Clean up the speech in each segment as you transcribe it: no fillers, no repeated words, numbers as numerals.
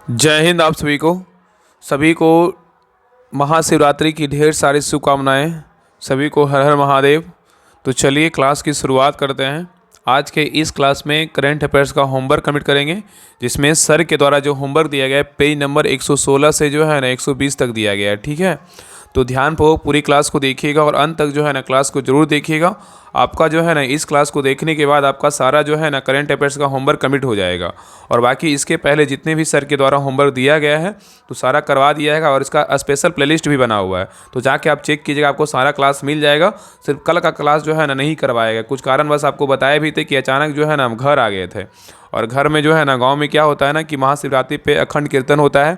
जय हिंद। आप सभी को महाशिवरात्रि की ढेर सारी शुभकामनाएं। सभी को हर हर महादेव। तो चलिए क्लास की शुरुआत करते हैं। आज के इस क्लास में करंट अफेयर्स का होमवर्क कंप्लीट करेंगे, जिसमें सर के द्वारा जो होमवर्क दिया गया है पेज नंबर 116 से जो है ना 120 तक दिया गया है। ठीक है, तो ध्यानपूर्वक पूरी क्लास को देखिएगा और अंत तक जो है ना क्लास को जरूर देखिएगा। आपका जो है ना इस क्लास को देखने के बाद आपका सारा जो है ना करंट अफेयर्स का होमवर्क कंप्लीट हो जाएगा। और बाकी इसके पहले जितने भी सर के द्वारा होमवर्क दिया गया है तो सारा करवा दिया जाएगा, और इसका स्पेशल प्लेलिस्ट भी बना हुआ है, तो जाके आप चेक कीजिएगा, आपको सारा क्लास मिल जाएगा। सिर्फ कल का क्लास जो है ना नहीं करवाएगा, कुछ कारणवश आपको बताए भी थे कि अचानक जो है ना हम घर आ गए थे। और घर में जो है ना गाँव में क्या होता है ना कि महाशिवरात्रि पे अखंड कीर्तन होता है,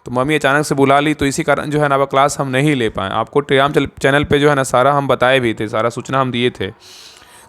तो मम्मी अचानक से बुला ली, तो इसी कारण जो है ना अब क्लास हम नहीं ले पाए। आपको टेलीग्राम चैनल पे जो है ना सारा हम बताए भी थे, सारा सूचना हम दिए थे,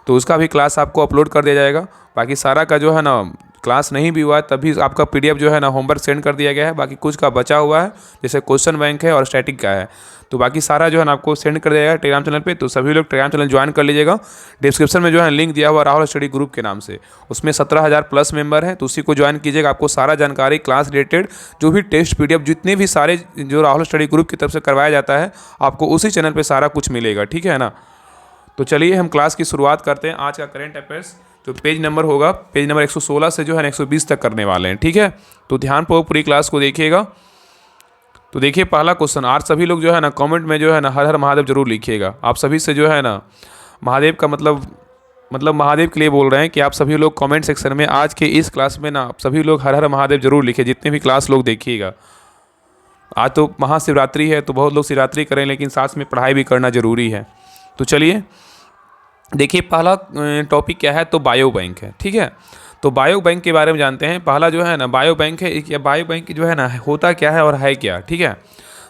तो उसका भी क्लास आपको अपलोड कर दिया जाएगा। बाकी सारा का जो है ना क्लास नहीं भी हुआ है तभी आपका पीडीएफ जो है ना होमवर्क सेंड कर दिया गया है। बाकी कुछ का बचा हुआ है, जैसे क्वेश्चन बैंक है और स्टैटिक का है, तो बाकी सारा जो है ना आपको सेंड कर दिया जाएगा टेलीग्राम चैनल पे। तो सभी लोग टेलीग्राम चैनल ज्वाइन कर लीजिएगा। डिस्क्रिप्शन में जो है लिंक दिया हुआ राहुल स्टडी ग्रुप के नाम से, उसमें 17,000 प्लस मेंबर हैं, तो उसी को ज्वाइन कीजिएगा। आपको सारा जानकारी क्लास रिलेटेड जो भी टेस्ट पीडीएफ जितने भी सारे जो राहुल स्टडी ग्रुप की तरफ से करवाया जाता है आपको उसी चैनल पर सारा कुछ मिलेगा। ठीक है ना, तो चलिए हम क्लास की शुरुआत करते हैं। आज का करंट अफेयर्स जो पेज नंबर होगा, पेज नंबर 116 से जो है ना 120 तक करने वाले हैं। ठीक है, तो ध्यानपूर्वक पूरी क्लास को देखिएगा। तो देखिए पहला क्वेश्चन, आज सभी लोग जो है ना कमेंट में जो है ना हर हर महादेव जरूर लिखिएगा। आप सभी से जो है ना महादेव का मतलब महादेव के लिए बोल रहे हैं कि आप सभी लोग कमेंट सेक्शन में आज के इस क्लास में ना आप सभी लोग हर हर महादेव जरूर लिखे, जितने भी क्लास लोग देखिएगा। आज तो महाशिवरात्रि है, तो बहुत लोग शिवरात्रि करें, लेकिन साथ में पढ़ाई भी करना जरूरी है। तो चलिए देखिए पहला टॉपिक क्या है, तो बायो बैंक है। ठीक है, तो बायो बैंक के बारे में जानते हैं। पहला जो है ना बायो बैंक है, या बायो बैंक जो है ना होता क्या है और है क्या। ठीक है,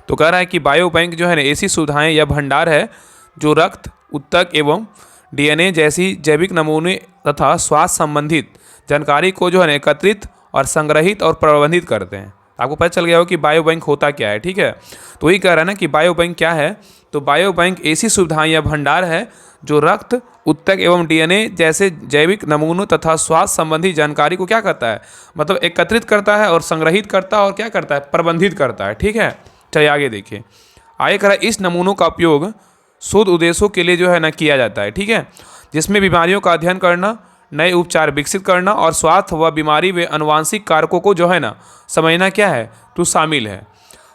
तो कह रहा है कि बायो बैंक जो है ना ऐसी सुविधाएं या भंडार है जो रक्त, ऊतक एवं डीएनए जैसी जैविक नमूने तथा स्वास्थ्य संबंधित जानकारी को जो है ना एकत्रित और संग्रहित और प्रबंधित करते हैं। आपको पता चल गया हो कि बायो बैंक होता क्या है। ठीक है, तो वही कह रहा है ना कि बायो बैंक क्या है, तो बायो बैंक ऐसी सुविधाएं या भंडार है जो रक्त, ऊतक एवं डीएनए जैसे जैविक नमूनों तथा स्वास्थ्य संबंधी जानकारी को क्या करता है, मतलब एकत्रित करता है और संग्रहित करता है और क्या करता है, प्रबंधित करता है। ठीक है, चलिए आगे देखिए। आगे कह रहा है इस नमूनों का उपयोग शोध उद्देश्यों के लिए जो है ना किया जाता है। ठीक है, जिसमें बीमारियों का अध्ययन करना, नए उपचार विकसित करना और स्वास्थ्य व बीमारी व आनुवांशिक कारकों को जो है ना समझना क्या है, तो शामिल है।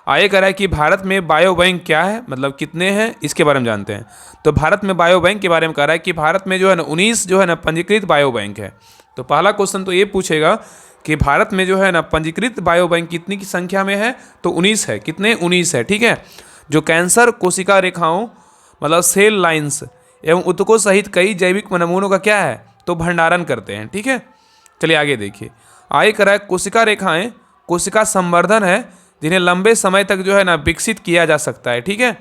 आगे कह रहा है कि भारत में बायो बैंक क्या है, मतलब कितने हैं, इसके बारे में जानते हैं। तो भारत में बायो बैंक के बारे में कह रहा है कि भारत में जो है ना 19 जो है ना पंजीकृत बायो बैंक है। तो पहला क्वेश्चन तो ये पूछेगा कि भारत में जो है ना पंजीकृत बायो बैंक कितनी की संख्या में है, तो 19 है। कितने, 19 है। ठीक है, जो कैंसर कोशिका रेखाओं मतलब सेल लाइन्स एवं ऊतकों सहित कई जैविक नमूनों का क्या है, तो भंडारण करते हैं। ठीक है, चलिए आगे देखिए। आगे कह रहा है कोशिका रेखाएं कोशिका संवर्धन है, जिन्हें लंबे समय तक जो है ना विकसित किया जा सकता है। ठीक है,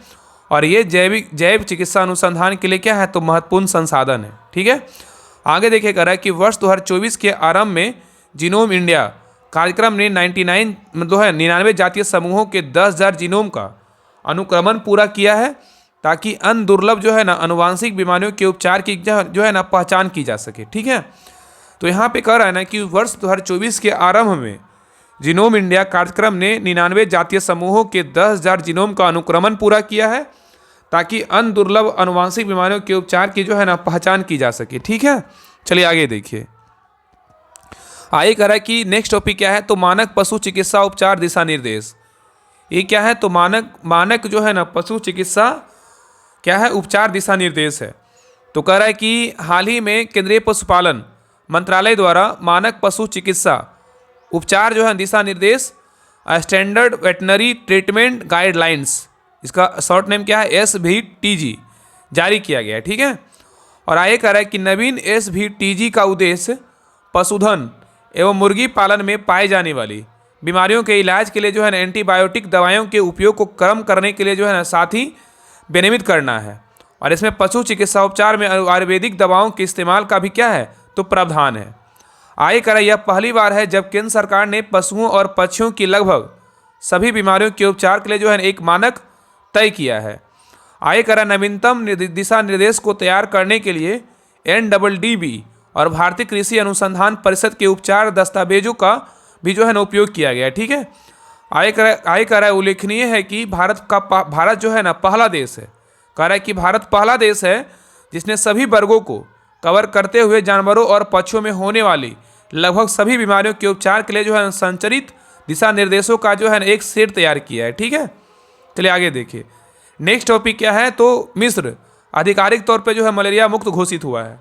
और ये जैव चिकित्सा अनुसंधान के लिए क्या है, तो महत्वपूर्ण संसाधन है। ठीक है, आगे देखिए कह रहा है कि वर्ष 2024 के आरंभ में जीनोम इंडिया कार्यक्रम ने 99 जातीय समूहों के 10,000 जीनोम का अनुक्रमण पूरा किया है, ताकि अन्य दुर्लभ जो है ना अनुवांशिक बीमारियों के उपचार की जो है ना पहचान की जा सके। ठीक है, तो यहाँ पे कह रहा है ना कि वर्ष 2024 के आरंभ में जीनोम इंडिया कार्यक्रम ने 99 जातीय समूहों के 10,000 जीनोम का अनुक्रमण पूरा किया है, ताकि अन्य दुर्लभ अनुवांशिक बीमारियों के उपचार की जो है ना पहचान की जा सके। ठीक है, चलिए आगे देखिए। आगे कह रहा है कि नेक्स्ट टॉपिक क्या है, तो मानक पशु चिकित्सा उपचार दिशा निर्देश। ये क्या है, तो मानक जो है ना पशु चिकित्सा क्या है, उपचार दिशा निर्देश है। तो कह रहा है कि हाल ही में केंद्रीय पशुपालन मंत्रालय द्वारा मानक पशु चिकित्सा उपचार जो है दिशा निर्देश स्टैंडर्ड वेटनरी ट्रीटमेंट गाइडलाइंस, इसका शॉर्ट नेम क्या है, SVTG जारी किया गया है। ठीक है, और आगे कह रहा है कि नवीन SVTG का उद्देश्य पशुधन एवं मुर्गी पालन में पाई जाने वाली बीमारियों के इलाज के लिए जो है ना एंटीबायोटिक दवाइयों के उपयोग को कम करने के लिए जो है ना साथ ही विनियमित करना है। और इसमें पशु चिकित्सा उपचार में आयुर्वेदिक दवाओं के इस्तेमाल का भी क्या है, तो प्रावधान है। आगे कह रहा है यह पहली बार है जब केंद्र सरकार ने पशुओं और पक्षियों की लगभग सभी बीमारियों के उपचार के लिए जो है एक मानक तय किया है। आगे कह रहा है नवीनतम दिशा निर्देश को तैयार करने के लिए NDDB और भारतीय कृषि अनुसंधान परिषद के उपचार दस्तावेजों का भी जो है ना उपयोग किया गया है। ठीक है, आगे कह रहा है उल्लेखनीय है कि भारत जो है ना पहला देश है, कह रहा है कि भारत पहला देश है जिसने सभी वर्गों को कवर करते हुए जानवरों और पक्षियों में होने वाली लगभग सभी बीमारियों के उपचार के लिए जो है संरचित दिशा निर्देशों का जो है ना एक सेट तैयार किया है। ठीक है, चलिए आगे देखिए। नेक्स्ट टॉपिक क्या है, तो मिस्र आधिकारिक तौर पे जो है मलेरिया मुक्त घोषित हुआ है।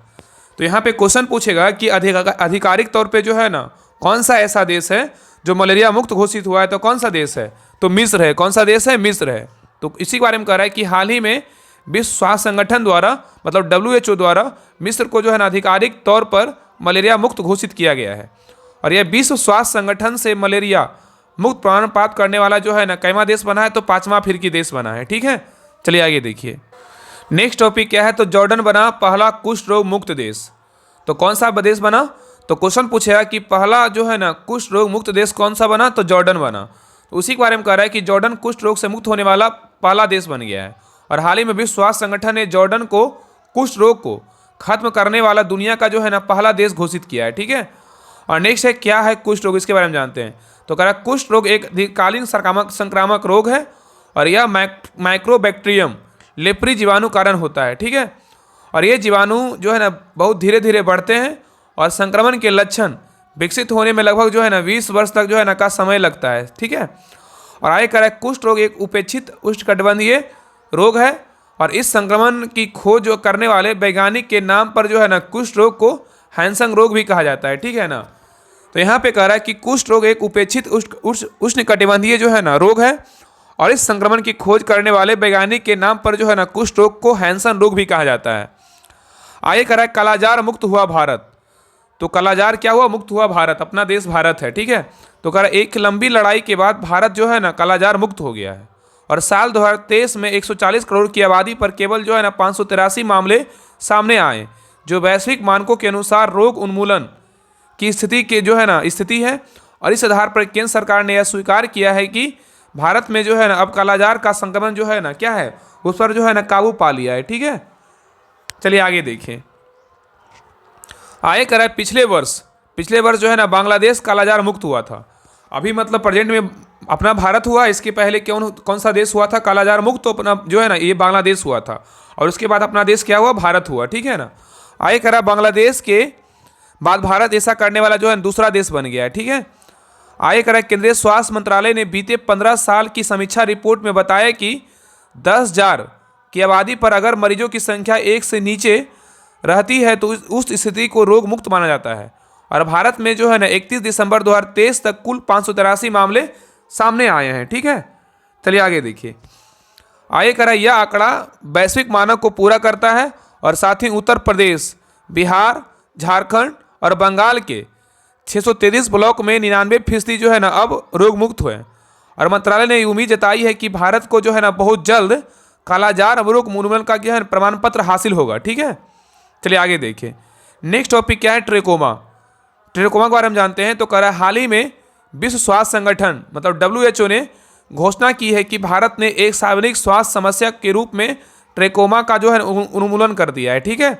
तो यहाँ पे क्वेश्चन पूछेगा कि आधिकारिक तौर पे जो है ना कौन सा ऐसा देश है जो मलेरिया मुक्त घोषित हुआ है, तो कौन सा देश है, तो मिस्र है। कौन सा देश है, मिस्र है। तो इसी के बारे में कह रहा है कि हाल ही में विश्व स्वास्थ्य संगठन द्वारा मतलब WHO द्वारा मिस्र को जो है ना आधिकारिक तौर पर मलेरिया मुक्त घोषित किया गया है। और यह विश्व स्वास्थ्य संगठन से मलेरिया मुक्त प्रमाण प्राप्त करने वाला जो है ना कैवा देश बना है, तो 5वां अफ्रीकी देश बना है। ठीक है, चलिए आगे देखिए। नेक्स्ट टॉपिक क्या है, तो जॉर्डन बना पहला कुष्ठ रोग मुक्त देश। तो कौन सा देश बना, तो क्वेश्चन पूछेगा कि पहला जो है ना कुष्ठ रोग मुक्त देश कौन सा बना, तो जॉर्डन बना। तो उसी के बारे में कह रहा है कि जॉर्डन कुष्ठ रोग से मुक्त होने वाला पहला देश बन गया है। और हाल ही में विश्व स्वास्थ्य संगठन ने जॉर्डन को कुष्ठ रोग को खत्म करने वाला दुनिया का जो है ना पहला देश घोषित किया है। ठीक है, और नेक्स्ट है क्या है कुष्ठ रोग, इसके बारे में जानते हैं। तो कह रहा है कुष्ठ रोग एक दीर्घकालीन संक्रामक रोग है और यह माइक्रोबैक्टीरियम लेप्री जीवाणु कारण होता है। ठीक है, और ये जीवाणु जो है ना बहुत धीरे धीरे बढ़ते हैं और संक्रमण के लक्षण विकसित होने में लगभग जो है ना 20 वर्ष तक जो है ना का समय लगता है। ठीक है, और आगे कह रहा है कुष्ठ रोग एक उपेक्षित उष्णकटिबंधीय रोग है और इस संक्रमण की खोज जो करने वाले वैज्ञानिक के नाम पर जो है ना कुष्ठ रोग को हैंसंग रोग भी कहा जाता है। ठीक है ना, तो यहाँ पे कह रहा है कि कुष्ठ रोग एक उपेक्षित उष्णकटिबंधीय जो है ना रोग है और इस संक्रमण की खोज करने वाले वैज्ञानिक के नाम पर जो है ना कुष्ठ रोग को हैंसन रोग भी कहा जाता है। आगे कह रहा है कालाजार मुक्त हुआ भारत। तो कालाजार क्या हुआ, मुक्त हुआ भारत, अपना देश भारत है। ठीक है, तो कह रहा है एक लंबी लड़ाई के बाद भारत जो है ना कालाजार मुक्त हो गया है और साल 2023 में 140 करोड़ की आबादी पर केवल जो है ना 583 मामले सामने आए, जो वैश्विक मानकों के अनुसार रोग उन्मूलन की स्थिति के जो है ना स्थिति है। और इस आधार पर केंद्र सरकार ने यह स्वीकार किया है कि भारत में जो है ना अब कालाजार का संक्रमण जो है ना क्या है, उस पर जो है ना काबू पा लिया है। ठीक है, चलिए आगे देखें। आगे कह रहा है पिछले वर्ष जो है ना बांग्लादेश कालाजार मुक्त हुआ था। अभी मतलब प्रेजेंट में अपना भारत हुआ, इसके पहले कौन सा देश हुआ था कालाजार मुक्त, तो अपना जो है ना ये बांग्लादेश हुआ था और उसके बाद अपना देश क्या हुआ, भारत हुआ। ठीक है ना, आगे कह रहा है बांग्लादेश के बाद भारत ऐसा करने वाला जो है दूसरा देश बन गया है। ठीक है, आगे कह रहा है केंद्रीय स्वास्थ्य मंत्रालय ने बीते 15 साल की समीक्षा रिपोर्ट में बताया कि 10,000 की आबादी पर अगर मरीजों की संख्या 1 से नीचे रहती है तो उस स्थिति को रोग मुक्त माना जाता है। और भारत में जो है ना 31 दिसंबर 2023 तक कुल 583 मामले सामने आए हैं। ठीक है, चलिए आगे देखिए। आगे कह रहा है यह आंकड़ा वैश्विक मानक को पूरा करता है और साथ ही उत्तर प्रदेश, बिहार, झारखंड और बंगाल के 633 ब्लॉक में 99% जो है ना अब रोग मुक्त हुए। और मंत्रालय ने उम्मीद जताई है कि भारत को जो है ना बहुत जल्द कालाजार रोग उन्मूलन का जो है प्रमाण पत्र हासिल होगा। ठीक है, चलिए आगे देखिए। नेक्स्ट टॉपिक क्या है, ट्रेकोमा के बारे में जानते हैं। तो कह रहा है हाल ही में विश्व स्वास्थ्य संगठन मतलब WHO ने घोषणा की है कि भारत ने एक सार्वजनिक स्वास्थ्य समस्या के रूप में ट्रेकोमा का जो है उन्मूलन कर दिया है। ठीक है,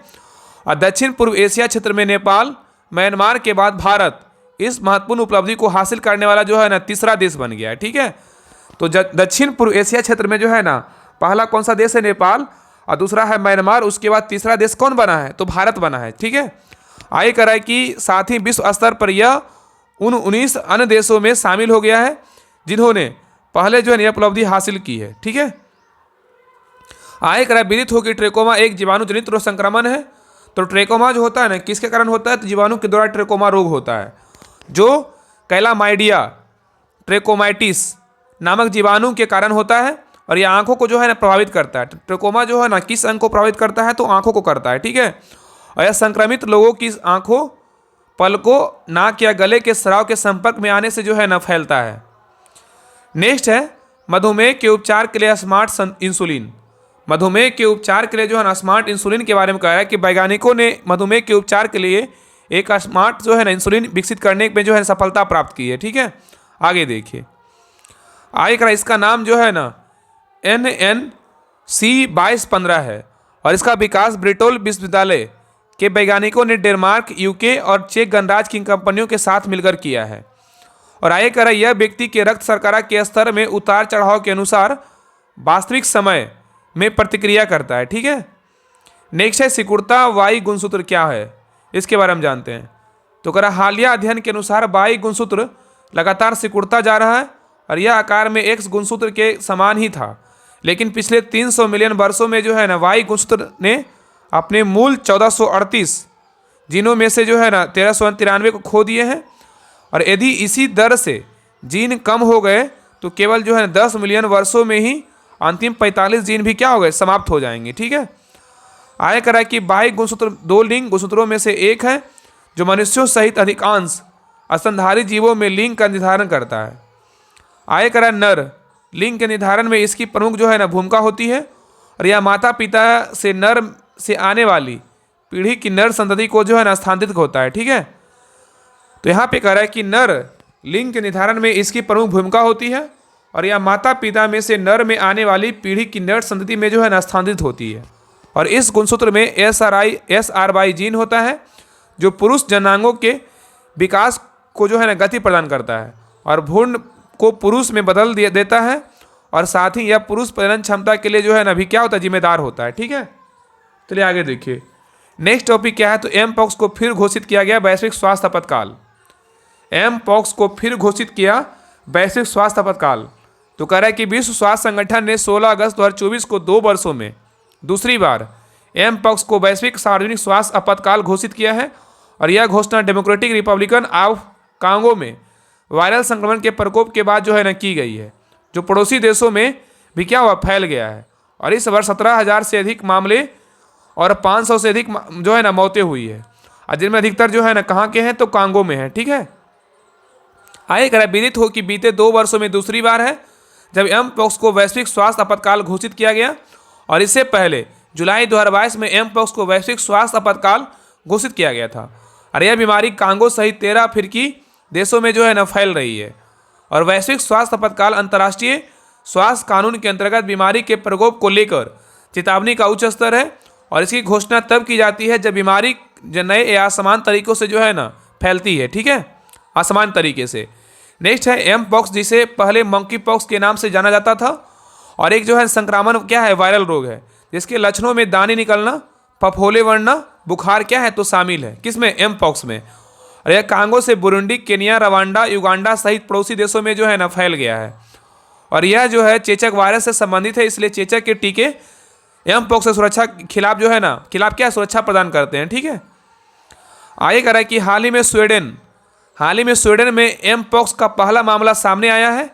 और दक्षिण पूर्व एशिया क्षेत्र में नेपाल, म्यांमार के बाद भारत इस महत्वपूर्ण उपलब्धि को हासिल करने वाला जो है ना तीसरा देश बन गया है। ठीक है, तो दक्षिण पूर्व एशिया क्षेत्र में जो है ना पहला कौन सा देश है, नेपाल, और दूसरा है म्यांमार, उसके बाद तीसरा देश कौन बना है, तो भारत बना है। ठीक है, आगे कह रहा है कि साथ ही विश्व स्तर पर यह उन 19 अन्य देशों में शामिल हो गया है जिन्होंने पहले जो है उपलब्धि हासिल की है। ठीक है, आगे कह रहा है विदित हो कि ट्रेकोमा एक जीवाणु जनित रोग संक्रमण है। तो ट्रेकोमा जो होता है ना किसके कारण होता है, तो जीवाणु के द्वारा ट्रेकोमा रोग होता है जो कैलामाइडिया ट्रेकोमाइटिस नामक जीवाणु के कारण होता है और यह आंखों को जो है ना प्रभावित करता है। ट्रेकोमा जो है ना किस अंग को प्रभावित करता है, तो आंखों को करता है। ठीक है, और यह संक्रमित लोगों की आंखों, पलकों, नाक या गले के स्राव के संपर्क में आने से जो है ना फैलता है। नेक्स्ट है मधुमेह के उपचार के लिए स्मार्ट इंसुलिन। मधुमेह के उपचार के लिए जो है ना स्मार्ट इंसुलिन के बारे में कहा है कि वैज्ञानिकों ने मधुमेह के उपचार के लिए एक स्मार्ट जो है ना इंसुलिन विकसित करने में जो है सफलता प्राप्त की है। ठीक है, आगे देखिए। आगे का इसका नाम जो है ना NNC-2215 है और इसका विकास ब्रिटोल विश्वविद्यालय के वैज्ञानिकों ने डेनमार्क, UK और चेक गणराज्य की कंपनियों के साथ मिलकर किया है। और आगे कह रहा है यह व्यक्ति के रक्त शर्करा के स्तर में उतार चढ़ाव के अनुसार वास्तविक समय में प्रतिक्रिया करता है। ठीक है, नेक्स्ट है सिकुड़ता वायु गुणसूत्र क्या है, इसके बारे में जानते हैं। तो कह रहा हालिया अध्ययन के अनुसार वायु गुणसूत्र लगातार सिकुड़ता जा रहा है और यह आकार में एक्स गुणसूत्र के समान ही था, लेकिन पिछले 300 मिलियन वर्षों में जो है ना वायु गुणसूत्र ने अपने मूल 1438 जीनों में से जो है ना 1393 को खो दिए हैं। और यदि इसी दर से जीन कम हो गए तो केवल जो है 10 मिलियन वर्षों में ही अंतिम 45 जीन भी क्या हो गए, समाप्त हो जाएंगे। ठीक है, आगे करा कि वायु गुणसूत्र 2 लिंग गुणसूत्रों में से एक है जो मनुष्यों सहित अधिकांश स्तनधारी जीवों में लिंग का निर्धारण करता है। आगे करा नर लिंग के निर्धारण में इसकी प्रमुख जो है ना भूमिका होती है और यह माता पिता से नर से आने वाली पीढ़ी की नर संतति को जो है ना स्थानांतरित होता है। ठीक है, तो यहाँ पे कह रहा है कि नर लिंग के निर्धारण में इसकी प्रमुख भूमिका होती है और यह माता पिता में से नर में आने वाली पीढ़ी की नर संतति में जो है ना स्थानांतरित होती है। और इस गुणसूत्र में SRY जीन होता है जो पुरुष जनांगों के विकास को जो है ना गति प्रदान करता है और भ्रूण को पुरुष में बदल देता है और साथ ही यह पुरुष प्रजनन क्षमता के लिए जो है ना भी क्या होता है, जिम्मेदार होता है। ठीक है, चलिए आगे देखिए नेक्स्ट टॉपिक क्या है। तो एम पॉक्स को फिर घोषित किया गया वैश्विक स्वास्थ्य आपातकाल। एम पॉक्स को फिर घोषित किया वैश्विक स्वास्थ्य आपातकाल। तो कह रहा है कि विश्व स्वास्थ्य संगठन ने 16 अगस्त 2024 को 2 वर्षों में दूसरी बार एम पॉक्स को वैश्विक सार्वजनिक स्वास्थ्य आपातकाल घोषित किया है और यह घोषणा डेमोक्रेटिक रिपब्लिकन ऑफ कांगो में वायरल संक्रमण के प्रकोप के बाद जो है ना की गई है, जो पड़ोसी देशों में भी क्या हुआ, फैल गया है। और इस वर्ष 17,000 से अधिक मामले और 500 से अधिक जो है ना मौतें हुई है और जिनमें अधिकतर जो है ना कहाँ के हैं, तो कांगो में है। ठीक है, आगे कह विदित हो कि बीते 2 वर्षों में दूसरी बार है जब एम पॉक्स को वैश्विक स्वास्थ्य आपातकाल घोषित किया गया और इससे पहले जुलाई 2022 में एम पॉक्स को वैश्विक स्वास्थ्य आपातकाल घोषित किया गया था। और यह बीमारी कांगो सहित 13 अफ्रीकी देशों में जो है ना फैल रही है। और वैश्विक स्वास्थ्य आपातकाल अंतर्राष्ट्रीय स्वास्थ्य कानून के अंतर्गत बीमारी के प्रकोप को लेकर चेतावनी का उच्च स्तर है और इसकी घोषणा तब की जाती है जब बीमारी नए या असमान तरीकों से जो है ना फैलती है। ठीक है, असमान तरीके से। नेक्स्ट है एम पॉक्स, जिसे पहले मंकी पॉक्स के नाम से जाना जाता था और एक जो है संक्रामण क्या है, वायरल रोग है जिसके लक्षणों में दाने निकलना, फफोले बढ़ना, बुखार क्या है तो शामिल है। किसमें, एम पॉक्स में। और यह कांगो से बुरुंडी, केनिया, रवांडा, युगांडा सहित पड़ोसी देशों में जो है ना फैल गया है। और यह जो है चेचक वायरस से संबंधित है, इसलिए चेचक के टीके एम पॉक्स से सुरक्षा खिलाफ जो है ना क्या सुरक्षा प्रदान करते हैं। ठीक है, आगे कह रहा है कि हाल ही में स्वीडन में एम पॉक्स का पहला मामला सामने आया है।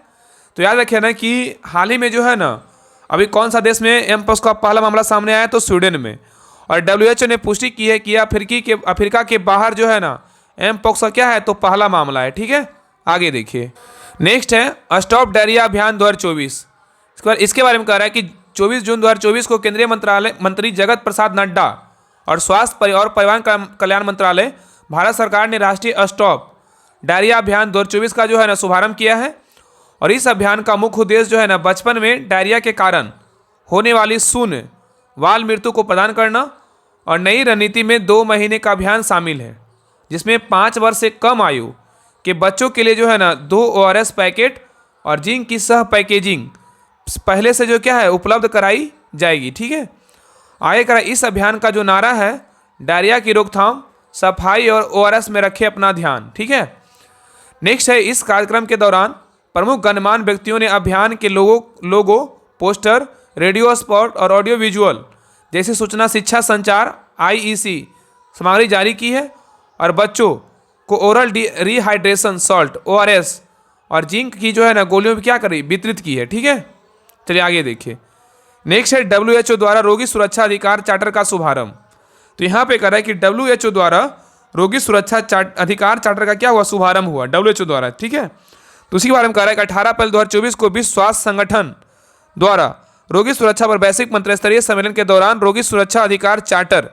तो याद रखिए ना कि हाल ही में जो है ना अभी कौन सा देश में एम पॉक्स का पहला मामला सामने आया है, तो स्वीडन में। और WHO ने पुष्टि की है कि अफ्रीका के बाहर जो है ना एम पॉक्स का क्या है, तो पहला मामला है। ठीक है, आगे देखिए नेक्स्ट है स्टॉप डायरिया अभियान 2024। इसके बारे में कह रहा है कि 24 जून 2024 को केंद्रीय मंत्री जगत प्रसाद नड्डा और स्वास्थ्य और परिवार कल्याण मंत्रालय भारत सरकार ने राष्ट्रीय स्टॉप डायरिया अभियान 2024 का जो है ना शुभारंभ किया है। और इस अभियान का मुख्य उद्देश्य जो है ना बचपन में डायरिया के कारण होने वाली शून्य बाल मृत्यु को प्रदान करना। और नई रणनीति में 2 महीने का अभियान शामिल है जिसमें 5 वर्ष से कम आयु के बच्चों के लिए जो है ना 2 ORS पैकेट और जिंक की सह पैकेजिंग पहले से जो क्या है उपलब्ध कराई जाएगी। ठीक है, आगे करा इस अभियान का जो नारा है, डायरिया की रोकथाम, सफाई और ORS में रखे अपना ध्यान। ठीक है, नेक्स्ट है इस कार्यक्रम के दौरान प्रमुख गणमान्य व्यक्तियों ने अभियान के लोगो, पोस्टर, रेडियो स्पॉट और ऑडियो विजुअल जैसे सूचना शिक्षा संचार IEC सामग्री जारी की है। और बच्चों को ओरल रिहाइड्रेशन सॉल्ट ORS और जिंक की जो है ना गोलियों में क्या करी, वितरित की है। ठीक है, चलिए आगे देखिए नेक्स्ट है WHO द्वारा रोगी सुरक्षा अधिकार चार्टर का शुभारंभ। तो यहाँ पे कह रहा है कि WHO द्वारा रोगी सुरक्षा अधिकार चार्टर का क्या हुआ, शुभारंभ हुआ WHO द्वारा। ठीक है, तो उसी के बारे में कह रहा है कि 18 अप्रैल 2024 को विश्व स्वास्थ्य संगठन द्वारा रोगी सुरक्षा पर वैश्विक मंत्रिस्तरीय सम्मेलन के दौरान रोगी सुरक्षा अधिकार charter,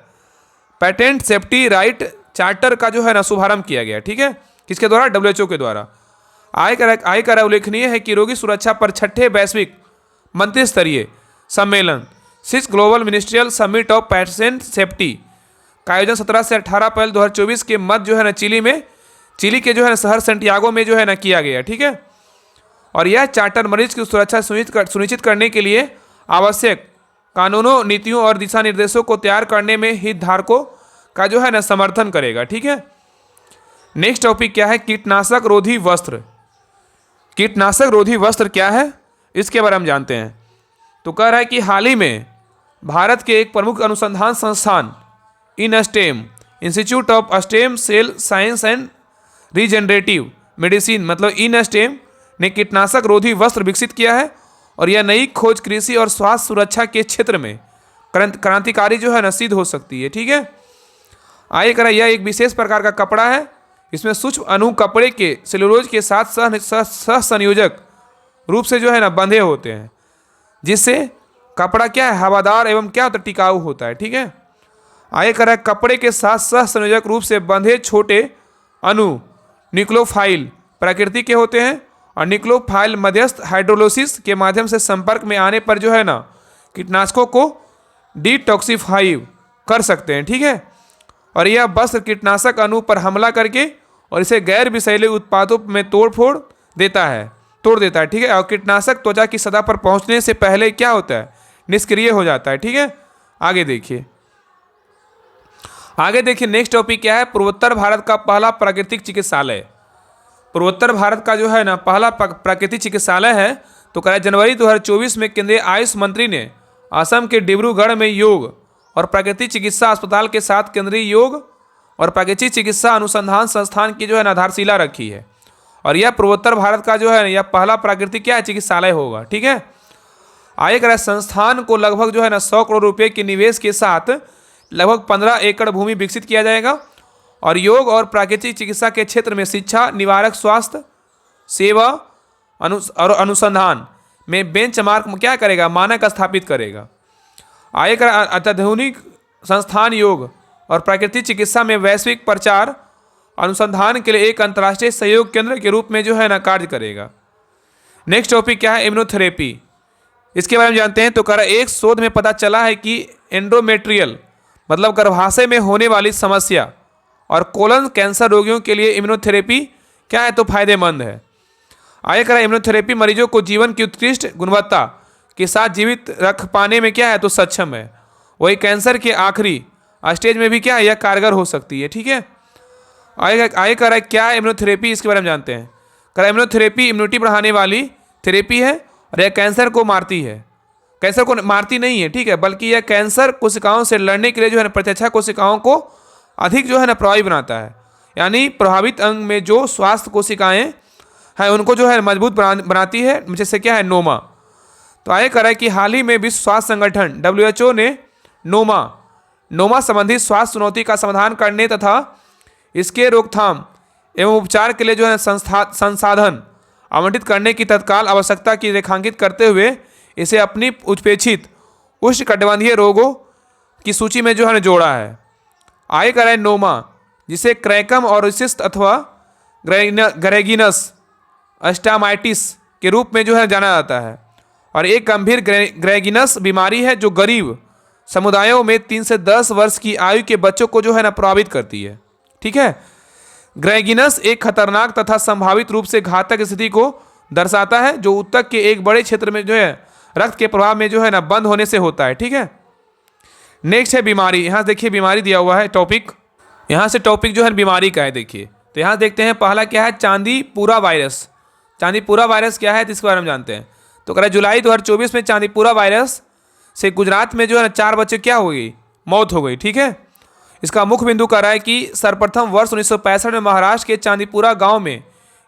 patent safety right charter का जो है ना शुभारंभ किया गया। ठीक है, किसके द्वारा, WHO के द्वारा। आय कर उल्लेखनीय है कि रोगी सुरक्षा पर 6ठे वैश्विक मंत्रिस्तरीय सम्मेलन 6 global ministerial summit of patient safety का आयोजन 17 से 18 अप्रैल 2024 के मध्य जो है ना चिली में चिली के जो है शहर सेंटियागो में जो है ना किया गया। ठीक है, और यह चार्टर मरीज की सुरक्षा सुनिश्चित करने के लिए आवश्यक कानूनों, नीतियों और दिशा निर्देशों को तैयार करने में हितधारकों का जो है ना समर्थन करेगा। ठीक है, नेक्स्ट टॉपिक क्या है, कीटनाशक रोधी वस्त्र। कीटनाशक रोधी वस्त्र क्या है, इसके बारे में हम जानते हैं। तो कह रहा है कि हाल ही में भारत के एक प्रमुख अनुसंधान संस्थान InStem, institute of stem cell science and regenerative medicine मतलब इनस्टेम ने कीटनाशक रोधी वस्त्र विकसित किया है, और यह नई खोज कृषि और स्वास्थ्य सुरक्षा के क्षेत्र में क्रांतिकारी जो है ना सिद्ध हो सकती है। ठीक है, आइए करें, यह एक विशेष प्रकार का कपड़ा है, इसमें सूक्ष्म अणु कपड़े के सेलुलोज के साथ सहसंयोजक रूप से जो है ना बंधे होते हैं, जिससे कपड़ा क्या है, हवादार एवं क्या होता है, टिकाऊ होता है। ठीक है, आइए करें, कपड़े के साथ सहसंयोजक रूप से बंधे छोटे अणु न्यूक्लियोफाइल प्रकृति के होते हैं, और न्यूक्लियोफाइल मध्यस्थ हाइड्रोलिसिस के माध्यम से संपर्क में आने पर जो है ना कीटनाशकों को डिटॉक्सिफाई कर सकते हैं। ठीक है, और यह वस्त्र कीटनाशक अणु पर हमला करके और इसे गैर विषैले उत्पादों में तोड़ देता है। ठीक है, और कीटनाशक त्वचा की सतह पर पहुंचने से पहले क्या होता है, निष्क्रिय हो जाता है। ठीक है, आगे देखिए नेक्स्ट टॉपिक क्या है, पूर्वोत्तर भारत का पहला प्राकृतिक चिकित्सालय। पूर्वोत्तर भारत का जो है ना पहला प्राकृतिक चिकित्सालय है। तो कह रहा है जनवरी 2024 में केंद्रीय आयुष मंत्री ने असम के डिब्रूगढ़ में योग और प्राकृतिक चिकित्सा अस्पताल के साथ केंद्रीय योग और प्राकृतिक चिकित्सा अनुसंधान संस्थान की जो है ना आधारशिला रखी है, और यह पूर्वोत्तर भारत का जो है यह पहला प्राकृतिक क्या है चिकित्सालय होगा। ठीक है, आगे कह रहा है संस्थान को लगभग जो है ना 100 करोड़ रुपए के निवेश के साथ लगभग 15 एकड़ भूमि विकसित किया जाएगा, और योग और प्राकृतिक चिकित्सा के क्षेत्र में शिक्षा, निवारक स्वास्थ्य सेवा और अनुसंधान में बेंचमार्क क्या करेगा, मानक स्थापित करेगा। आगे कर अत्याधुनिक संस्थान योग और प्राकृतिक चिकित्सा में वैश्विक प्रचार अनुसंधान के लिए एक अंतर्राष्ट्रीय सहयोग केंद्र के रूप में जो है ना कार्य करेगा। नेक्स्ट टॉपिक क्या है, इम्यूनोथेरेपी, इसके बारे में जानते हैं। तो कह रहा एक शोध में पता चला है कि एंडोमेट्रियल मतलब गर्भाशय में होने वाली समस्या और कोलन कैंसर रोगियों के लिए इम्यूनोथेरेपी क्या है, तो फायदेमंद है। आगे कह रहा इम्यूनोथेरेपी मरीजों को जीवन की उत्कृष्ट गुणवत्ता के साथ जीवित रख पाने में क्या है, तो सक्षम है। वही कैंसर के आखिरी स्टेज में भी क्या है, यह कारगर हो सकती है। ठीक है, आगे कह रहा है क्या है इम्यूनोथेरेपी, इसके बारे में जानते हैं। कह रहा है इम्यूनोथेरेपी इम्यूनिटी बढ़ाने वाली थेरेपी है, और यह कैंसर को मारती है, कैंसर को मारती नहीं है। ठीक है, बल्कि यह कैंसर कोशिकाओं से लड़ने के लिए जो है ना प्रत्यक्षा कोशिकाओं को अधिक जो है ना प्रभावी बनाता है, यानी प्रभावित अंग में जो स्वास्थ्य कोशिकाएं हैं उनको जो है मजबूत बनाती है, जैसे क्या है नोमा। तो आगे कह रहा है कि हाल ही में विश्व स्वास्थ्य संगठन WHO ने नोमा संबंधी स्वास्थ्य चुनौती का समाधान करने तथा इसके रोकथाम एवं उपचार के लिए जो है संसाधन आवंटित करने की तत्काल आवश्यकता की रेखांकित करते हुए इसे अपनी उपेक्षित उष्णकटिबंधीय रोगों की सूची में जो है जोड़ा है। आगे कह रहा है नोमा, जिसे क्रैकम और सिस्ट अथवा ग्रेगिनस अस्टामाइटिस के रूप में जो है जाना जाता है, और एक गंभीर ग्रेगिनस बीमारी है जो गरीब समुदायों में 3 से 10 वर्ष की आयु के बच्चों को जो है ना प्रभावित करती है। ठीक है, ग्रेगिनस एक खतरनाक तथा संभावित रूप से घातक स्थिति को दर्शाता है जो ऊतक के एक बड़े क्षेत्र में जो है रक्त के प्रभाव में जो है ना बंद होने से होता है। ठीक है, नेक्स्ट है बीमारी। यहाँ देखिए बीमारी दिया हुआ है टॉपिक, यहाँ से टॉपिक जो है बीमारी का है। देखिए तो यहाँ देखते हैं पहला क्या है, चांदीपुरा वायरस। चांदीपुरा वायरस क्या है, इसके बारे में जानते हैं। तो कह रहा है जुलाई 2024 में चांदीपुरा वायरस से गुजरात में जो है ना 4 बच्चे क्या हो गई, मौत हो गई। ठीक है, इसका मुख्य बिंदु कह रहा है कि सर्वप्रथम वर्ष 1965 में महाराष्ट्र के चांदीपुरा गांव में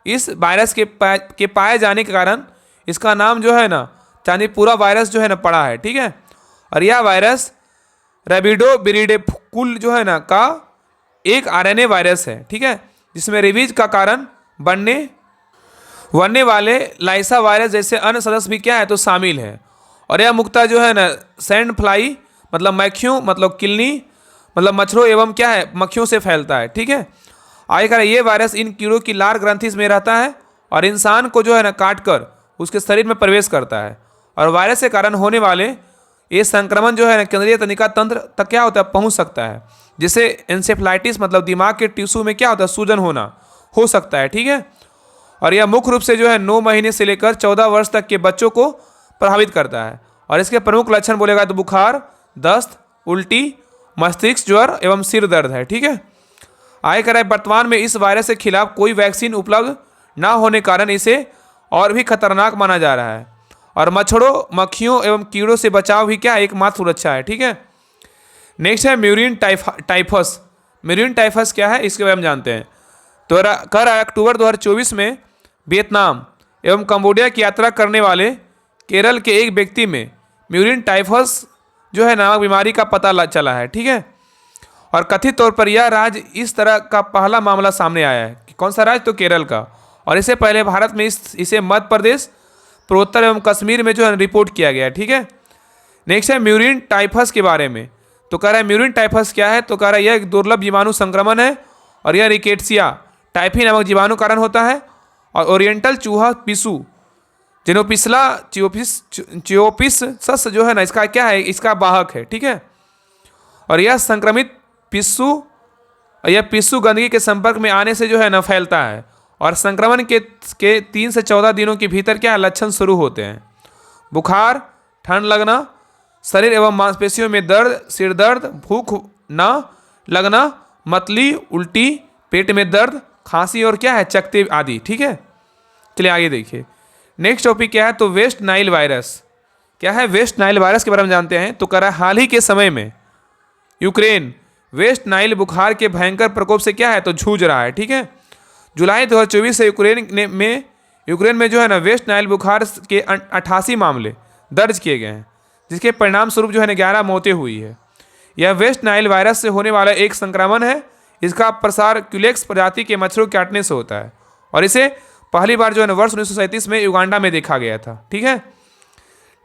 इस वायरस के पाए जाने के कारण इसका नाम जो है ना चांदीपुरा वायरस जो है ना पड़ा है। ठीक है, और यह वायरस रेबिडोविरिडिकुल जो है ना का एक RNA वायरस है। ठीक है, जिसमें रेबीज का कारण बनने वाले लाइसा वायरस जैसे अन्य सदस्य भी क्या है, तो शामिल है। और यह मुख्यतः जो है ना सैंड फ्लाई मतलब मक्खियों मतलब किलनी मतलब मच्छरों एवं क्या है मक्खियों से फैलता है। ठीक है, आगे कह रहा है ये वायरस इन कीड़ों की लार ग्रंथि में रहता है और इंसान को जो है ना काट कर उसके शरीर में प्रवेश करता है, और वायरस के कारण होने वाले ये संक्रमण जो है ना केंद्रीय तंत्रिका तंत्र तक क्या होता है, पहुंच सकता है, जिससे एंसेफ्लाइटिस मतलब दिमाग के टिश्यू में क्या होता है, सूजन हो सकता है, ठीक है। और यह मुख्य रूप से जो है 9 महीने से लेकर 14 वर्ष तक के बच्चों को प्रभावित करता है। और इसके प्रमुख लक्षण बोलेगा तो बुखार, दस्त, उल्टी, मस्तिष्क ज्वर एवं सिर दर्द है, ठीक है। आगे कह रहा है वर्तमान में इस वायरस के खिलाफ कोई वैक्सीन उपलब्ध ना होने कारण इसे और भी खतरनाक माना जा रहा है। और मच्छरों, मक्खियों एवं कीड़ों से बचाव भी क्या है, एकमात्र सुरक्षा है, ठीक है। नेक्स्ट है म्यूरिन टाइफस। म्यूरिन टाइफस क्या है, इसके बारे में जानते हैं। तो कह रहा है अक्टूबर 2024 में वियतनाम एवं कंबोडिया की यात्रा करने वाले केरल के एक व्यक्ति में म्यूरिन टाइफस जो है नामक बीमारी का पता चला है, ठीक है। और कथित तौर पर यह राज्य इस तरह का पहला मामला सामने आया है कि कौन सा राज्य, तो केरल का। और इससे पहले भारत में इसे मध्य प्रदेश, पूर्वोत्तर एवं कश्मीर में जो है रिपोर्ट किया गया है, ठीक है। नेक्स्ट है म्यूरिन टाइफस के बारे में। तो कह रहा है म्यूरिन टाइफस क्या है, तो कह रहा है यह एक दुर्लभ जीवाणु संक्रमण है और यह रिकेट्सिया टाइफी नामक जीवाणु कारण होता है। और ओरिएंटल चूहा पिस्सू जेनोपिस्ला चियोपिस सस जो है ना, इसका क्या है, इसका वाहक है, ठीक है। और यह संक्रमित पिस्सू गंदगी के संपर्क में आने से जो है ना फैलता है। और संक्रमण के 3 से 14 दिनों के भीतर क्या लक्षण शुरू होते हैं, बुखार, ठंड लगना, शरीर एवं मांसपेशियों में दर्द, सिर दर्द, भूख न लगना, मतली, उल्टी, पेट में दर्द, खांसी और क्या है, चकत्ते आदि, ठीक है। चलिए आगे देखिए। नेक्स्ट टॉपिक क्या है, तो वेस्ट नाइल वायरस। क्या है, वेस्ट नाइल वायरस के बारे में जानते हैं। तो कह रहा है हाल ही के समय में यूक्रेन वेस्ट नाइल बुखार के भयंकर प्रकोप से क्या है, तो जूझ रहा है, ठीक है। जुलाई 2024 से यूक्रेन में जो है ना वेस्ट नाइल बुखार के 88 मामले दर्ज किए गए हैं, जिसके परिणाम स्वरूप जो है ना 11 मौतें हुई है। यह वेस्ट नाइल वायरस से होने वाला एक संक्रमण है। इसका प्रसार क्यूलेक्स प्रजाति के मच्छरों के काटने से होता है और इसे पहली बार जो है ना वर्ष 1937 में युगांडा में देखा गया था, ठीक है।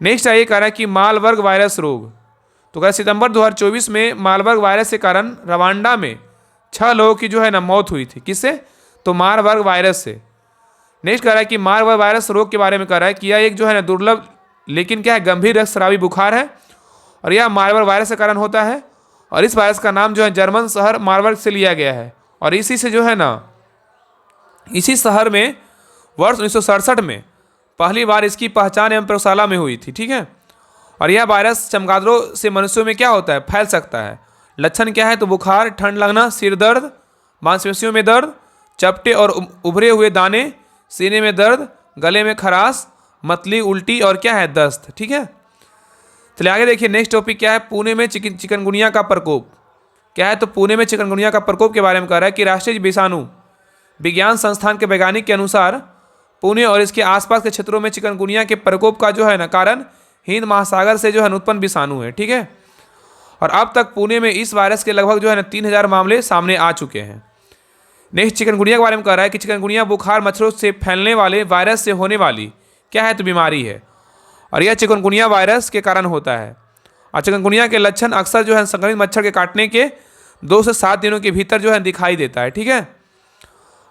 नेक्स्ट ये कह रहा है कि मालबर्ग वायरस रोग। तो कह सितंबर 2024 में मालबर्ग वायरस के कारण रवांडा में 6 लोगों की जो है ना मौत हुई थी। किससे, तो मारबर्ग वायरस से। नेक्स्ट कह रहा है कि मारबर्ग वायरस रोग के बारे में कह रहा है कि यह एक जो है ना दुर्लभ लेकिन क्या है गंभीर रक्तस्रावी बुखार है और यह मारबर्ग वायरस के कारण होता है। और इस वायरस का नाम जो है जर्मन शहर मारबर्ग से लिया गया है और इसी से जो है ना इसी शहर में वर्ष 1967 में पहली बार इसकी पहचान एवं प्रयोगशाला में हुई थी, ठीक है। और यह वायरस चमगादड़ों से मनुष्यों में क्या होता है, फैल सकता है। लक्षण क्या है, तो बुखार, ठंड लगना, सिर दर्द, मांसपेशियों में दर्द, चपटे और उभरे हुए दाने, सीने में दर्द, गले में खराश, मतली, उल्टी और क्या है, दस्त, ठीक है। चलिए आगे देखिए। नेक्स्ट टॉपिक क्या है, पुणे में चिकनगुनिया का प्रकोप। क्या है, तो पुणे में चिकनगुनिया का प्रकोप के बारे में कह रहा है कि राष्ट्रीय विषाणु विज्ञान संस्थान के वैज्ञानिक के अनुसार पुणे और इसके आसपास के क्षेत्रों में चिकनगुनिया के प्रकोप का जो है ना कारण हिंद महासागर से जो है उत्पन्न विषाणु है, ठीक है। और अब तक पुणे में इस वायरस के लगभग जो है ना 3000 मामले सामने आ चुके हैं। नेक्स्ट चिकनगुनिया के बारे में कह रहा है कि चिकनगुनिया बुखार मच्छरों से फैलने वाले वायरस से होने वाली क्या है, तो बीमारी है और यह चिकनगुनिया वायरस के कारण होता है। और चिकनगुनिया के लक्षण अक्सर जो है संक्रमित मच्छर के काटने के 2 से 7 दिनों के भीतर जो है दिखाई देता है, ठीक है।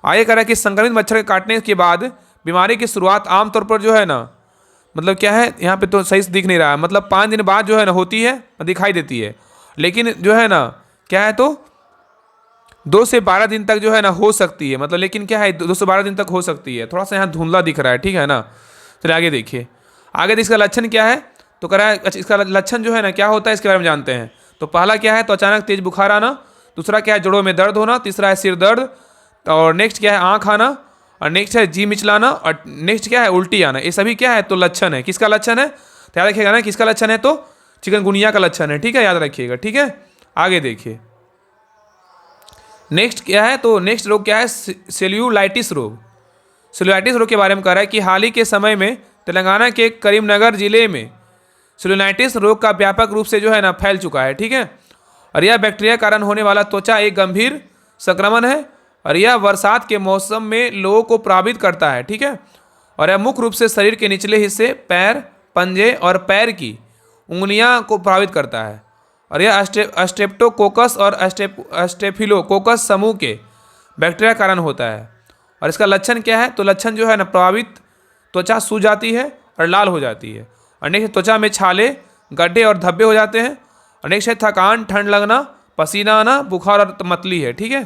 आगे कह रहा है कि संक्रमित मच्छर के काटने के बाद बीमारी की शुरुआत आमतौर पर जो है ना मतलब क्या है, यहाँ पे तो सही से दिख नहीं रहा है, मतलब 5 दिन बाद जो है ना होती है, दिखाई देती है। लेकिन जो है ना क्या है, तो 2 से 12 दिन तक जो है ना हो सकती है, मतलब लेकिन क्या है 2 से 12 दिन तक हो सकती है। थोड़ा सा यहाँ धुंधला दिख रहा है, ठीक है ना। चलिए आगे देखिए। आगे इसका लक्षण क्या है, तो कह रहा है इसका लक्षण जो है ना क्या होता है, इसके बारे में जानते हैं। तो पहला क्या है, तो अचानक तेज बुखार आना, दूसरा क्या है जोड़ों में दर्द होना, तीसरा है सिर दर्द, और नेक्स्ट क्या है आँख आना, और नेक्स्ट है जी मिचलाना, और नेक्स्ट क्या है उल्टी आना। ये सभी क्या है, तो लक्षण है। किसका लक्षण है, तो याद रखिएगा ना किसका लक्षण है, तो चिकनगुनिया का लक्षण है, ठीक है, याद रखिएगा, ठीक है। आगे देखिए नेक्स्ट क्या है, तो नेक्स्ट रोग क्या है, सेल्यूलाइटिस रोग। सेल्यूलाइटिस रोग के बारे में कह रहा है कि हाल ही के समय में तेलंगाना के करीमनगर जिले में सेल्यूलाइटिस रोग का व्यापक रूप से जो है ना फैल चुका है, ठीक है। और यह बैक्टीरिया कारण होने वाला त्वचा एक गंभीर संक्रमण है और यह बरसात के मौसम में लोगों को प्रभावित करता है, ठीक है। और यह मुख्य रूप से शरीर के निचले हिस्से, पैर, पंजे और पैर की उंगलियां को प्रभावित करता है। और यह स्ट्रेप्टोकोकस और स्टेफिलोकोकस समूह के बैक्टीरिया कारण होता है। और इसका लक्षण क्या है, तो लक्षण जो है ना प्रभावित त्वचा सूज जाती है और लाल हो जाती है। और नेक्स्ट त्वचा में छाले, गड्ढे और धब्बे हो जाते हैं। और नेक्स्ट है थकान, ठंड लगना, पसीना आना, बुखार और मतली है, ठीक है।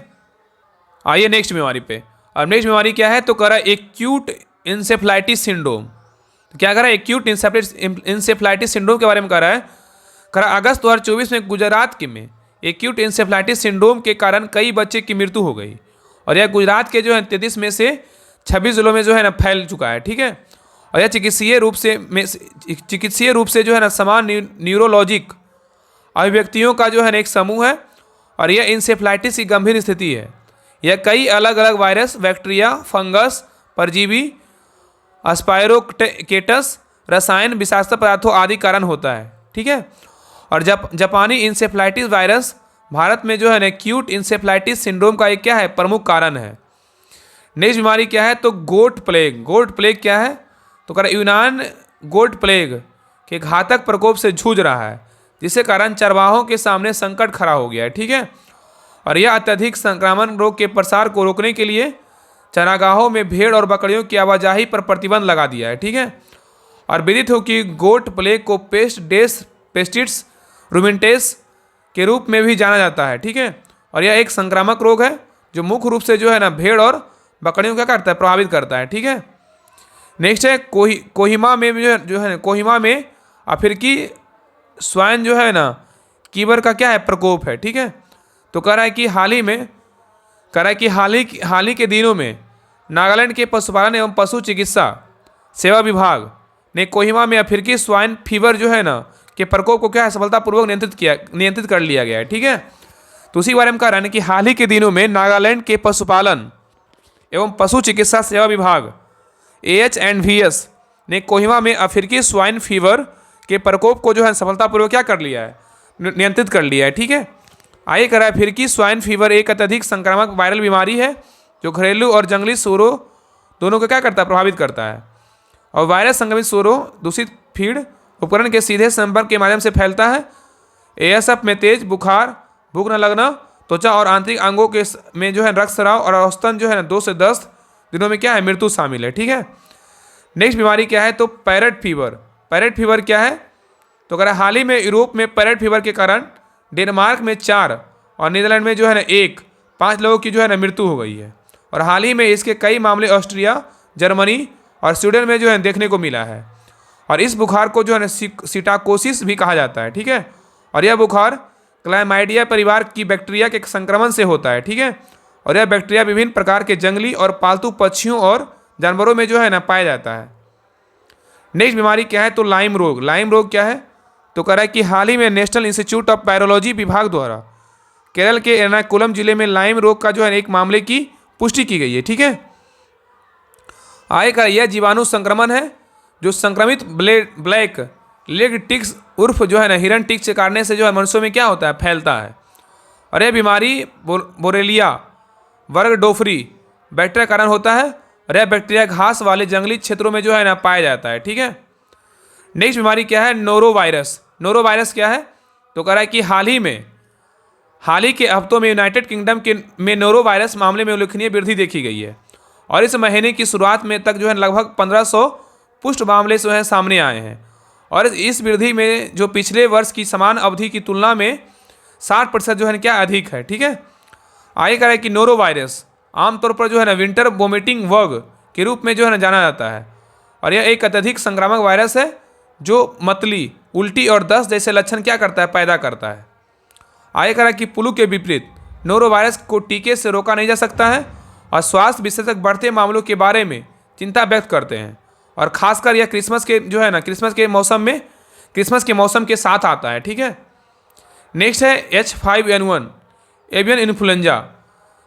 आइए नेक्स्ट बीमारी पे। अब नेक्स्ट बीमारी क्या है, तो कह रहा है एक्यूट इंसेफ्लाइटिस सिंड्रोम। क्या कह रहा है, एक्यूट इंसेफ्लाइटिस सिंड्रोम के बारे में कह रहा है। कह रहा अगस्त 2024 में गुजरात के में एक्यूट इंसेफ्लाइटिस सिंड्रोम के कारण कई बच्चे की मृत्यु हो गई, और यह गुजरात के जो है 33 में से 26 जिलों में जो है ना फैल चुका है, ठीक है। और यह चिकित्सीय रूप से जो है ना समान न्यूरोलॉजिक अभिव्यक्तियों का जो है ना एक समूह है, और यह इंसेफ्लाइटिस की गंभीर स्थिति है। यह कई अलग अलग वायरस, बैक्टीरिया, फंगस, परजीवी, स्पाइरोकेटस, रसायन, विषाक्त पदार्थों आदि कारण होता है, ठीक है। और जापानी इंसेफ्लाइटिस वायरस भारत में जो है ना एक्यूट इंसेफ्लाइटिस सिंड्रोम का एक क्या है, प्रमुख कारण है। नेक्स्ट बीमारी क्या है, तो गोट प्लेग। गोट प्लेग क्या है, तो कह रहा यूनान गोट प्लेग के घातक प्रकोप से जूझ रहा है, जिसके कारण चरवाहों के सामने संकट खड़ा हो गया है, ठीक है। और यह अत्यधिक संक्रामक रोग के प्रसार को रोकने के लिए चरागाहों में भेड़ और बकरियों की आवाजाही पर प्रतिबंध लगा दिया है, ठीक है। और विदित हो कि गोट प्लेग को पेस्टिड्स रूमेंटेस के रूप में भी जाना जाता है, ठीक है। और यह एक संक्रामक रोग है जो मुख्य रूप से जो है ना भेड़ और बकरियों क्या करता है, प्रभावित करता है, ठीक है। नेक्स्ट है कोहिमा में जो है कोहिमा में अफ्रीकी स्वाइन जो है ना कीवर का क्या है, प्रकोप है, ठीक है। तो कह रहा है कि हाल ही के दिनों में नागालैंड के पशुपालन एवं पशु चिकित्सा सेवा विभाग ने कोहिमा में अफ्रीकी स्वाइन फीवर जो है ना के प्रकोप को क्या है, सफलतापूर्वक नियंत्रित कर लिया गया है, ठीक है। तो उसी बारे में कह रहा है कि हाल ही के दिनों में नागालैंड के पशुपालन एवं पशु चिकित्सा सेवा विभाग AHNVS ने कोहिमा में अफ्रीकी स्वाइन फीवर के प्रकोप को जो है सफलतापूर्वक क्या कर लिया है, नियंत्रित कर लिया है, ठीक है। आगे कह रहा है अफ्रीकी स्वाइन फीवर एक अत्यधिक संक्रामक वायरल बीमारी है जो घरेलू और जंगली सूअरों दोनों को क्या करता है, प्रभावित करता है। और वायरस संक्रमित सूअरों दूषित फीड उपकरण के सीधे संपर्क के माध्यम से फैलता है। ASF में तेज बुखार, भूख न लगना, त्वचा और आंतरिक अंगों के में जो है रक्तस्राव और औसतन जो है ना 2 से 10 दिनों में क्या है, मृत्यु शामिल है, ठीक है। नेक्स्ट बीमारी क्या है, तो पैरेट फीवर। पैरेट फीवर क्या है, तो कह रहा हाल ही में यूरोप में पैरेट फीवर के कारण डेनमार्क में 4 और नीदरलैंड में जो है ना 5 लोगों की जो है ना मृत्यु हो गई है। और हाल ही में इसके कई मामले ऑस्ट्रिया, जर्मनी और स्वीडन में जो है देखने को मिला है। और इस बुखार को जो है ना सीटाकोसिस भी कहा जाता है, ठीक है। और यह बुखार क्लाइमाइडिया परिवार की बैक्टीरिया के संक्रमण से होता है, ठीक है। और यह बैक्टीरिया विभिन्न प्रकार के जंगली और पालतू पक्षियों और जानवरों में जो है ना पाया जाता है। नेक्स्ट बीमारी क्या है, तो लाइम रोग। लाइम रोग क्या है, तो कह रहा है कि हाल ही में नेशनल इंस्टीट्यूट ऑफ वायरोलॉजी विभाग द्वारा केरल के एर्नाकुलम जिले में लाइम रोग का जो है एक मामले की पुष्टि की गई है, ठीक है। आगे का यह जीवाणु संक्रमण है जो संक्रमित ब्लैक लेग टिक्स उर्फ जो है ना हिरन टिक्स के काटने से जो है मनुष्यों में क्या होता है, फैलता है। और यह बीमारी बोरेलिया वर्ग डोफरी बैक्टीरिया कारण होता है, और यह बैक्टीरिया घास वाले जंगली क्षेत्रों में जो है ना पाया जाता है, ठीक है। नेक्स्ट बीमारी क्या है, नोरोवायरस। नोरोवायरस क्या है, तो कह रहा है कि हाल ही के हफ्तों में यूनाइटेड किंगडम में नोरोवायरस मामले में उल्लेखनीय वृद्धि देखी गई है। और इस महीने की शुरुआत में तक जो है लगभग 1500 पुष्ट मामले जो है सामने आए हैं। और इस वृद्धि में जो पिछले वर्ष की समान अवधि की तुलना में 60% जो है क्या अधिक है, ठीक है। आगे कह रहा है कि नोरोवायरस आमतौर पर जो है ना विंटर वोमिटिंग वर्ग के रूप में जो है ना जाना जाता है। और यह एक अत्यधिक संक्रामक वायरस है जो मतली, उल्टी और दस्त जैसे लक्षण क्या करता है, पैदा करता है। आगे कह रहा है कि फ्लू के विपरीत नोरोवायरस को टीके से रोका नहीं जा सकता है, और स्वास्थ्य विशेषज्ञ बढ़ते मामलों के बारे में चिंता व्यक्त करते हैं। और खासकर यह क्रिसमस के मौसम के साथ आता है, ठीक है। नेक्स्ट है H5N1 एवियन इन्फ्लुएंजा।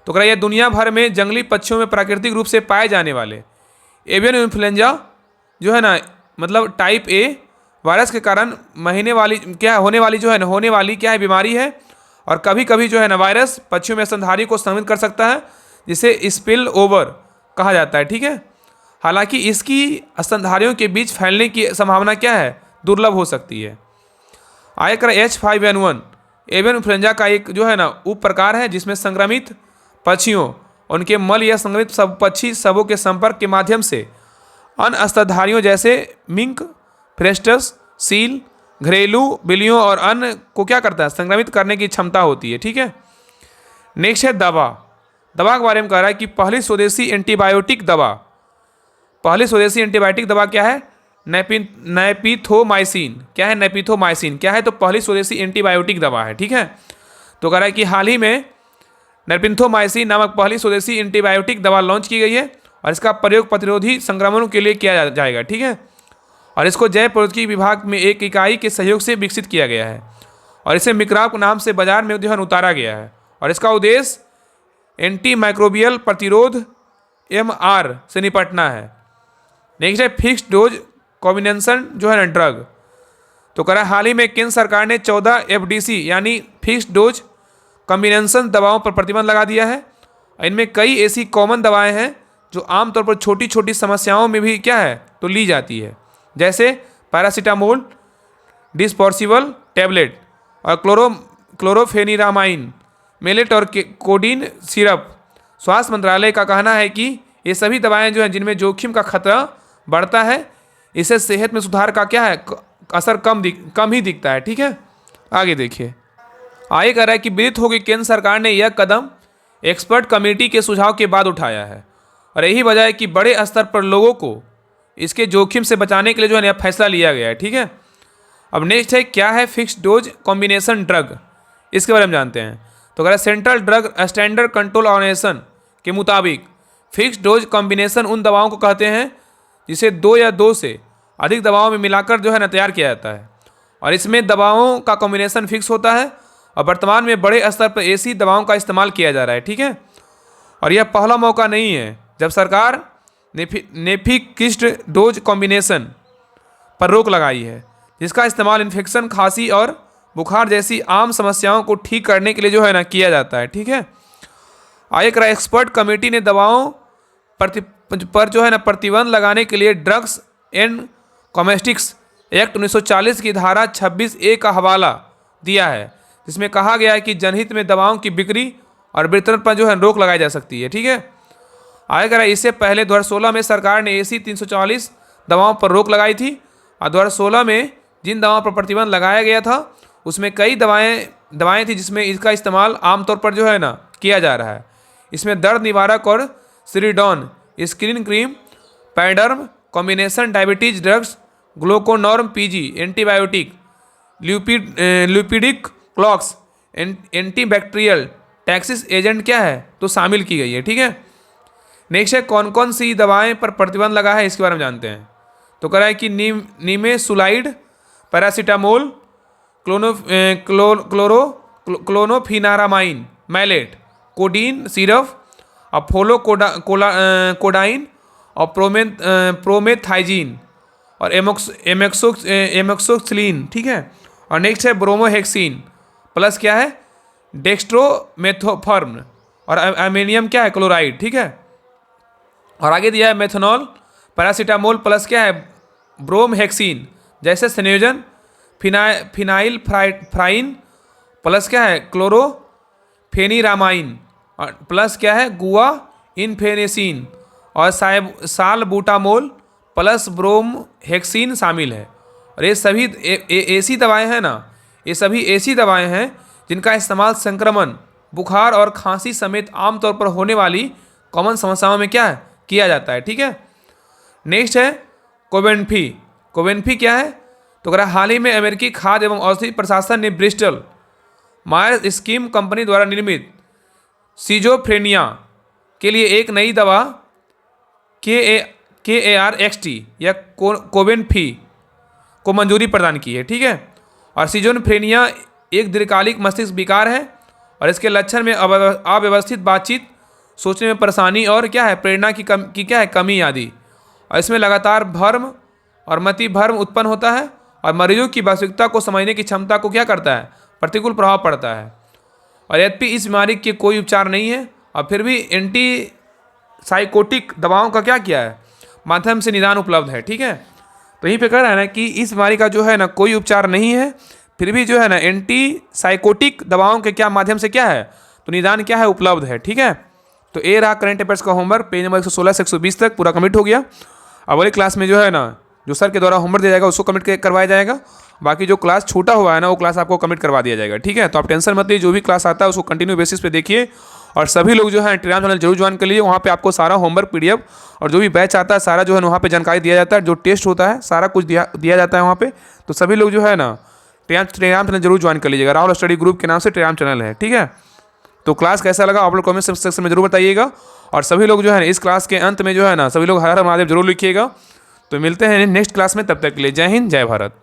तो कह रहा है यह दुनिया भर में जंगली पक्षियों में प्राकृतिक रूप से पाए जाने वाले एवियन इन्फ्लुएंजा जो है ना मतलब टाइप A वायरस के कारण होने वाली क्या है बीमारी है। और कभी कभी जो है ना वायरस पक्षियों में स्तनधारी को संक्रमित कर सकता है, जिसे स्पिल ओवर कहा जाता है, ठीक है। हालांकि इसकी स्तनधारियों के बीच फैलने की संभावना क्या है, दुर्लभ हो सकती है। आगे कर H5N1 एवियन इन्फ्लुएंजा का एक जो है ना उप प्रकार है जिसमें संक्रमित पक्षियों, उनके मल या संक्रमित पक्षी सबों के संपर्क के माध्यम से अन्य स्तनधारियों जैसे मिंक, फ्रेस्टस, सील, घरेलू बिल्लियों और अन्य को क्या करता है, संक्रमित करने की क्षमता होती है, ठीक है। नेक्स्ट है दवा। दवा के बारे में कह रहा है कि पहली स्वदेशी एंटीबायोटिक दवा क्या है? नेपिथोमाइसिन। क्या है? नेपिथोमाइसिन। क्या है? तो पहली स्वदेशी एंटीबायोटिक दवा है। ठीक है, तो कह रहा है कि हाल ही में नेपिथोमाइसिन नामक पहली स्वदेशी एंटीबायोटिक दवा लॉन्च की गई है और इसका प्रयोग प्रतिरोधी संक्रमणों के लिए किया जाएगा। ठीक है, और इसको जैव प्रौद्योगिकी विभाग में एक इकाई के सहयोग से विकसित किया गया है और इसे मिक्राब के नाम से बाजार में जो है उतारा गया है और इसका उद्देश्य एंटी माइक्रोबियल प्रतिरोध MR से निपटना है। नेक्स्ट है फिक्स्ड डोज कॉम्बिनेशन जो है ना ड्रग। तो कह रहा है हाल ही में केंद्र सरकार ने 14 FDC यानी फिक्स्ड डोज कॉम्बिनेशन दवाओं पर प्रतिबंध लगा दिया है। इनमें कई ऐसी कॉमन दवाएं हैं जो आमतौर पर छोटी छोटी समस्याओं में भी क्या है तो ली जाती है, जैसे पैरासीटामोल, डिस्पर्सिबल टैबलेट और क्लोरोफेनिरामाइन, मेलेट और कोडीन सिरप। स्वास्थ्य मंत्रालय का कहना है कि ये सभी दवाएं जो हैं जिनमें जोखिम का खतरा बढ़ता है, इससे सेहत में सुधार का क्या है असर कम ही दिखता है। ठीक है, आगे देखिए। आगे कह रहा है कि विदित हो कि केंद्र सरकार ने यह कदम एक्सपर्ट कमेटी के सुझाव के बाद उठाया है और यही वजह है कि बड़े स्तर पर लोगों को इसके जोखिम से बचाने के लिए जो है यह फैसला लिया गया है। ठीक है, अब नेक्स्ट है क्या है फिक्स्ड डोज कॉम्बिनेशन ड्रग, इसके बारे में जानते हैं। तो कह रहा है Central Drug Standard Control Organisation के मुताबिक फिक्स्ड डोज कॉम्बिनेशन उन दवाओं को कहते हैं जिसे 2 या 2 से अधिक दवाओं में मिलाकर जो है ना तैयार किया जाता है और इसमें दवाओं का कॉम्बिनेशन फिक्स होता है और वर्तमान में बड़े स्तर पर ऐसी दवाओं का इस्तेमाल किया जा रहा है। ठीक है, और यह पहला मौका नहीं है जब सरकार ने फिक्स्ड डोज कॉम्बिनेशन पर रोक लगाई है, जिसका इस्तेमाल इन्फेक्शन, खांसी और बुखार जैसी आम समस्याओं को ठीक करने के लिए जो है ना किया जाता है। ठीक है, एक एक्सपर्ट कमेटी ने दवाओं पर जो है ना प्रतिबंध लगाने के लिए ड्रग्स एंड कॉस्मेटिक्स एक्ट 1940 की धारा 26A का हवाला दिया है, जिसमें कहा गया है कि जनहित में दवाओं की बिक्री और वितरण पर जो है रोक लगाई जा सकती है। ठीक है, आगे कह रहा है इससे पहले 2016 में सरकार ने AC 340 दवाओं पर रोक लगाई थी और 2016 में जिन दवाओं पर प्रतिबंध लगाया गया था उसमें कई दवाएं थी जिसमें इसका इस्तेमाल आमतौर पर जो है ना किया जा रहा है। इसमें दर्द निवारक और सिरिडॉन, स्क्रीन क्रीम, पैडर्म, combination diabetes drugs, Gluconorm PG, antibiotic, Lupidiclox, antibacterial टैक्सिस एजेंट क्या है तो शामिल की गई है। ठीक है, नेक्स्ट है कौन कौन सी दवाएं पर प्रतिबंध लगा है इसके बारे में जानते हैं। तो कह रहा है कि nimesulide, paracetamol, chlorpheniramine, maleate, codeine syrup, Apollo codeine और प्रोमेथाइजीन और एमोक्सोक्सिलिन। ठीक है, और नेक्स्ट है ब्रोमोहेक्सिन प्लस क्या है डेक्स्ट्रोमेथोफर्म और अमोनियम क्या है क्लोराइड। ठीक है, और आगे दिया है मेथनॉल, पैरासीटामोल प्लस क्या है ब्रोमहेक्सिन जैसे संयोजन, फिनाइल फ्राइन प्लस क्या है क्लोरोफेनिरामाइन और प्लस क्या है गुआ इनफेनेसिन और सालबूटामोल प्लस ब्रोमहेक्सिन शामिल है। और ये सभी ऐसी दवाएं हैं ना, ये सभी ऐसी दवाएं हैं जिनका इस्तेमाल संक्रमण, बुखार और खांसी समेत आमतौर पर होने वाली कॉमन समस्याओं में क्या है किया जाता है। ठीक है, नेक्स्ट है कोवेन्फी क्या है तो अगर हाल ही में अमेरिकी खाद्य एवं औषधि प्रशासन ने ब्रिस्टल मायर्स स्कीम कंपनी द्वारा निर्मित सीजोफ्रेनिया के लिए एक नई दवा KARXT या कोवेन्फी को मंजूरी प्रदान की है। ठीक है, और सीजोफ्रेनिया एक दीर्घकालिक मस्तिष्क विकार है और इसके लक्षण में अव्यवस्थित बातचीत, सोचने में परेशानी और क्या है प्रेरणा की क्या है कमी आदि, और इसमें लगातार भ्रम और मति भ्रम उत्पन्न होता है और मरीजों की वास्तविकता को समझने की क्षमता को क्या करता है प्रतिकूल प्रभाव पड़ता है। और यद्यपि इस बीमारी के कोई उपचार नहीं है और फिर भी एंटी साइकोटिक दवाओं का क्या किया है माध्यम से निदान उपलब्ध है। ठीक है, तो यहीं पे कह रहा है ना कि इस बीमारी का जो है ना कोई उपचार नहीं है, फिर भी जो है ना एंटी साइकोटिक दवाओं के क्या माध्यम से क्या है तो निदान क्या है उपलब्ध है। ठीक है, तो ये रहा करंट अफेयर्स का होमवर्क, पेज नंबर 116 से 120 तक पूरा कम्प्लीट हो गया। अब अगली क्लास में जो है ना जो सर के द्वारा होमवर्क दिया जाएगा उसको कमिट करवाया जाएगा। बाकी जो क्लास छूटा हुआ है ना वो क्लास आपको कमिट करवा दिया जाएगा, ठीक है। तो आप टेंशन मत लीजिए, जो भी क्लास आता है उसको कंटिन्यू बेसिस पे देखिए। और सभी लोग जो है टेलीग्राम चैनल जरूर ज्वाइन कर लीजिए, वहाँ पे आपको सारा होमवर्क पीडीएफ और जो भी बैच आता है सारा जो है वहाँ पे जानकारी दिया जाता है, जो टेस्ट होता है सारा कुछ दिया जाता है वहाँ पे। तो सभी लोग जो है ना टेलीग्राम चैनल जरूर ज्वाइन कर लीजिएगा, राहुल स्टडी ग्रुप के नाम से टेलीग्राम चैनल है, ठीक है। तो क्लास कैसा लगा आप लोग कमेंट सेक्शन में जरूर बताइएगा। और सभी लोग जो है ना इस क्लास के अंत में जो है ना सभी लोग हर हर महादेव जरूर लिखिएगा। तो मिलते हैं नेक्स्ट क्लास में, तब तक के लिए जय हिंद जय भारत।